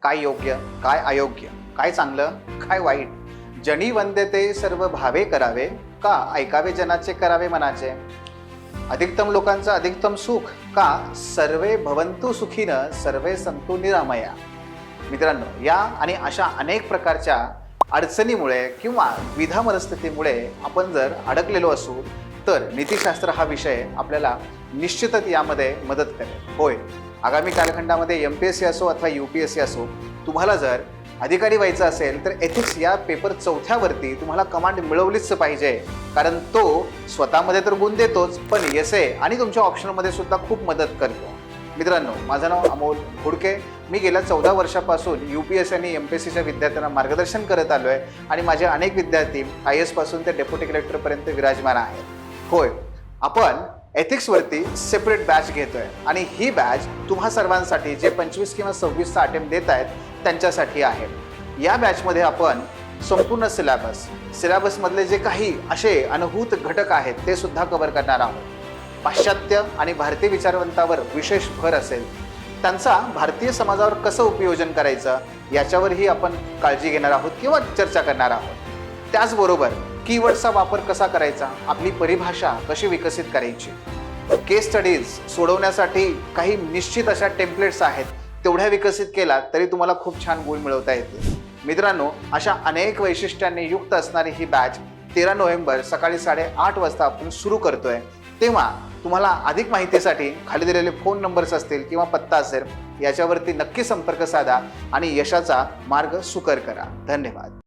काय योग्य, काय अयोग्य, काय चांगलं, काय वाईट. जनी वंदते सर्व भावे करावे, का ऐकावे जनाचे करावे मनाचे. अधिकतम लोकांचं अधिकतम सुख, का सर्वे भवंतु सुखीनं सर्वे संतु निरामया. मित्रांनो, या आणि अशा अनेक प्रकारच्या अडचणीमुळे किंवा द्विधा मनस्थितीमुळे आपण जर अडकलेलो असू तर नीतिशास्त्र हा विषय आपल्याला निश्चितच यामध्ये मदत करेल. होय, आगामी कालखंडामध्ये MPSC असो अथवा UPSC असो, तुम्हाला जर अधिकारी व्हायचं असेल तर एथिक्स या पेपर 4थ्यावरती तुम्हाला कमांड मिळवलीच पाहिजे, कारण तो स्वतःमध्ये तर गुण देतोच पण एसे आणि तुमच्या ऑप्शनमध्ये सुद्धा खूप मदत करतो. मित्रांनो, माझं नाव अमोल घोडके. मी गेल्या 14 वर्षापासून UPSC आणि MPSCच्या विद्यार्थ्यांना मार्गदर्शन करत आलो आहे आणि माझे अनेक विद्यार्थी IAS पासून ते डेप्युटी कलेक्टरपर्यंत विराजमान आहेत. होय, आपण एथिक्सवरती सेपरेट बॅच घेतोय आणि ही बॅच तुम्हा सर्वांसाठी जे 25 किंवा 26चा अटेम्प्ट देत आहेत त्यांच्यासाठी आहे. या बॅचमध्ये आपण संपूर्ण सिलेबसमधले जे काही असे अनुभूत घटक आहेत ते सुद्धा कव्हर करणार आहोत. पाश्चात्य आणि भारतीय विचारवंतावर विशेष भर असेल, त्यांचा भारतीय समाजावर कसं उपयोजन करायचं याच्यावरही आपण काळजी घेणार आहोत किंवा चर्चा करणार आहोत. त्याचबरोबर कीवर्डचा वापर कसा करायचा, आपली परिभाषा कशी विकसित करायची, केस स्टडीज सोडवण्यासाठी काही निश्चित अशा टेम्पलेट्स आहेत, तेवढ्या विकसित केला तरी तुम्हाला खूप छान गुण मिळवता येतील. मित्रांनो, अशा अनेक वैशिष्ट्यांनी युक्त असणारी ही बॅच 13 नोव्हेंबर सकाळी 8:30 वाजता आपण सुरू करतोय. तेव्हा तुम्हाला अधिक माहितीसाठी खाली दिलेले फोन नंबर्स असतील किंवा पत्ता असेल, याच्यावरती नक्की संपर्क साधा आणि यशाचा मार्ग सुकर करा. धन्यवाद.